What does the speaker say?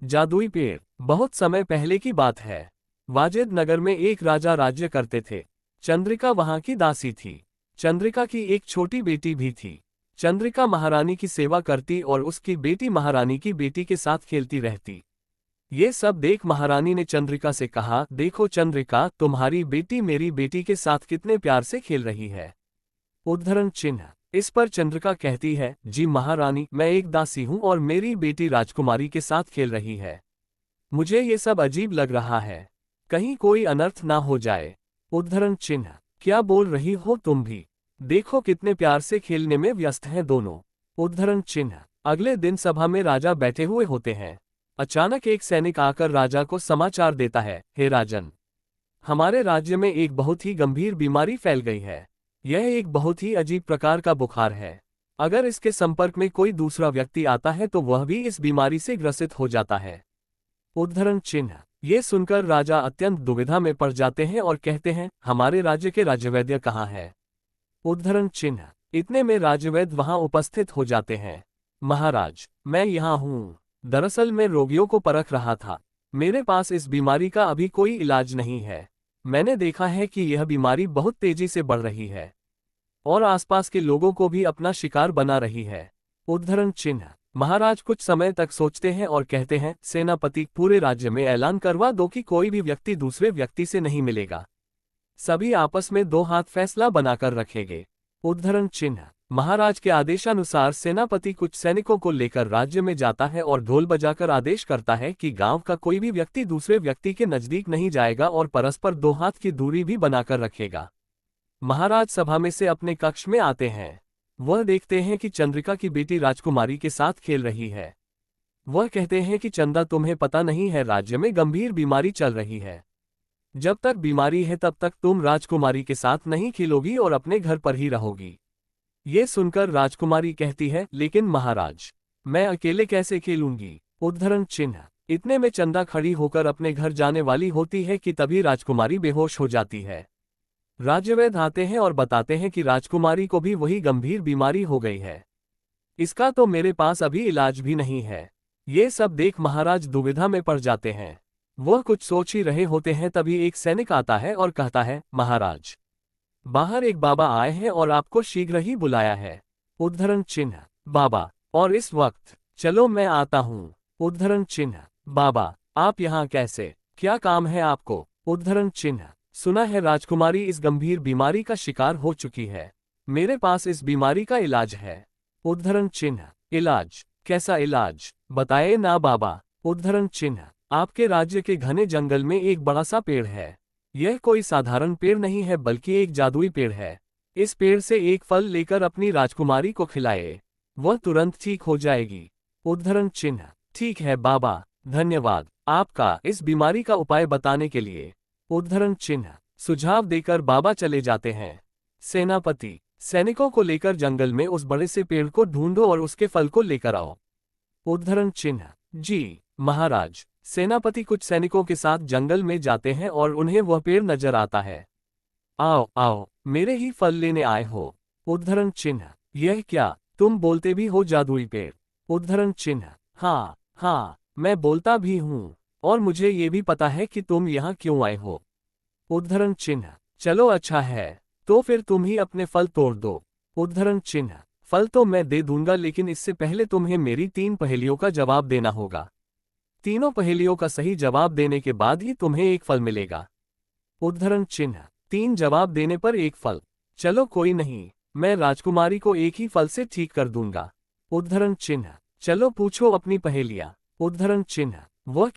जादुई पेड़। बहुत समय पहले की बात है। वाजिद नगर में एक राजा राज्य करते थे। चंद्रिका वहां की दासी थी। चंद्रिका की एक छोटी बेटी भी थी। चंद्रिका महारानी की सेवा करती और उसकी बेटी महारानी की बेटी के साथ खेलती रहती। ये सब देख महारानी ने चंद्रिका से कहा, देखो चंद्रिका, तुम्हारी बेटी मेरी बेटी के साथ कितने प्यार से खेल रही है। उद्धरण चिन्ह। इस पर चंद्रिका कहती है, जी महारानी, मैं एक दासी हूं और मेरी बेटी राजकुमारी के साथ खेल रही है। मुझे ये सब अजीब लग रहा है, कहीं कोई अनर्थ ना हो जाए। उद्धरण चिन्ह। क्या बोल रही हो तुम भी? देखो कितने प्यार से खेलने में व्यस्त हैं दोनों। उद्धरण चिन्ह। अगले दिन सभा में राजा बैठे हुए होते हैं। अचानक एक सैनिक आकर राजा को समाचार देता है, हे राजन, हमारे राज्य में एक बहुत ही गंभीर बीमारी फैल गई है। यह एक बहुत ही अजीब प्रकार का बुखार है। अगर इसके संपर्क में कोई दूसरा व्यक्ति आता है तो वह भी इस बीमारी से ग्रसित हो जाता है। उद्धरण चिन्ह। ये सुनकर राजा अत्यंत दुविधा में पड़ जाते हैं और कहते हैं, हमारे राज्य के राजवैद्य कहाँ है? उद्धरण चिन्ह। इतने में राजवैद्य वहां उपस्थित हो जाते हैं। महाराज, मैं यहाँ हूँ। दरअसल मैं रोगियों को परख रहा था। मेरे पास इस बीमारी का अभी कोई इलाज नहीं है। मैंने देखा है कि यह बीमारी बहुत तेजी से बढ़ रही है और आसपास के लोगों को भी अपना शिकार बना रही है। उद्धरण चिन्ह। महाराज कुछ समय तक सोचते हैं और कहते हैं, सेनापति, पूरे राज्य में ऐलान करवा दो कि कोई भी व्यक्ति दूसरे व्यक्ति से नहीं मिलेगा। सभी आपस में दो हाथ फैसला बनाकर रखेंगे। उद्धरण चिन्ह। महाराज के आदेशानुसार सेनापति कुछ सैनिकों को लेकर राज्य में जाता है और ढोल बजाकर आदेश करता है कि गांव का कोई भी व्यक्ति दूसरे व्यक्ति के नजदीक नहीं जाएगा और परस्पर दो हाथ की दूरी भी बनाकर रखेगा। महाराज सभा में से अपने कक्ष में आते हैं। वह देखते हैं कि चंद्रिका की बेटी राजकुमारी के साथ खेल रही है। वह कहते हैं कि चंदा, तुम्हें पता नहीं है, राज्य में गंभीर बीमारी चल रही है। जब तक बीमारी है तब तक तुम राजकुमारी के साथ नहीं खेलोगी और अपने घर पर ही रहोगी। ये सुनकर राजकुमारी कहती है, लेकिन महाराज, मैं अकेले कैसे खेलूंगी? उद्धरण चिन्ह। इतने में चंदा खड़ी होकर अपने घर जाने वाली होती है कि तभी राजकुमारी बेहोश हो जाती है। राज्यवैद्य आते हैं और बताते हैं कि राजकुमारी को भी वही गंभीर बीमारी हो गई है। इसका तो मेरे पास अभी इलाज भी नहीं है। ये सब देख महाराज दुविधा में पड़ जाते हैं। वह कुछ सोच ही रहे होते हैं तभी एक सैनिक आता है और कहता है, महाराज, बाहर एक बाबा आए हैं और आपको शीघ्र ही बुलाया है। उद्धरण चिन्ह। बाबा, और इस वक्त? चलो मैं आता हूँ। उद्धरण चिन्ह। बाबा, आप यहाँ कैसे? क्या काम है आपको? उद्धरण चिन्ह। सुना है राजकुमारी इस गंभीर बीमारी का शिकार हो चुकी है। मेरे पास इस बीमारी का इलाज है। उद्धरण चिन्ह। इलाज? कैसा इलाज? बताए ना बाबा। उद्धरण चिन्ह। आपके राज्य के घने जंगल में एक बड़ा सा पेड़ है। यह कोई साधारण पेड़ नहीं है बल्कि एक जादुई पेड़ है। इस पेड़ से एक फल लेकर अपनी राजकुमारी को खिलाए, वह तुरंत ठीक हो जाएगी। उद्धरण चिन्ह। ठीक है बाबा, धन्यवाद आपका इस बीमारी का उपाय बताने के लिए। उद्धरण चिन्ह। सुझाव देकर बाबा चले जाते हैं। सेनापति, सैनिकों को लेकर जंगल में उस बड़े से पेड़ को ढूंढो और उसके फल को लेकर आओ। उद्धरण चिन्ह। जी महाराज। सेनापति कुछ सैनिकों के साथ जंगल में जाते हैं और उन्हें वह पेड़ नजर आता है। आओ आओ, मेरे ही फल लेने आए हो। उद्धरण चिन्ह। यह क्या, तुम बोलते भी हो जादुई पेड़? उद्धरण चिन्ह। हाँ हाँ, मैं बोलता भी हूँ और मुझे ये भी पता है कि तुम यहाँ क्यों आए हो। उद्धरण चिन्ह। चलो अच्छा है, तो फिर तुम ही अपने फल तोड़ दो। उद्धरण चिन्ह। फल तो मैं दे दूंगा, लेकिन इससे पहले तुम्हें मेरी 3 पहेलियों का जवाब देना होगा। तीनों पहेलियों का सही जवाब देने के बाद ही तुम्हें एक फल मिलेगा। उद्धरण चिन्ह। 3 जवाब देने पर एक फल? चलो कोई नहीं, मैं राजकुमारी को एक ही फल से ठीक कर दूंगा। उद्धरण चिन्ह। चलो पूछो अपनी पहेलियां। उद्धरण चिन्ह। वह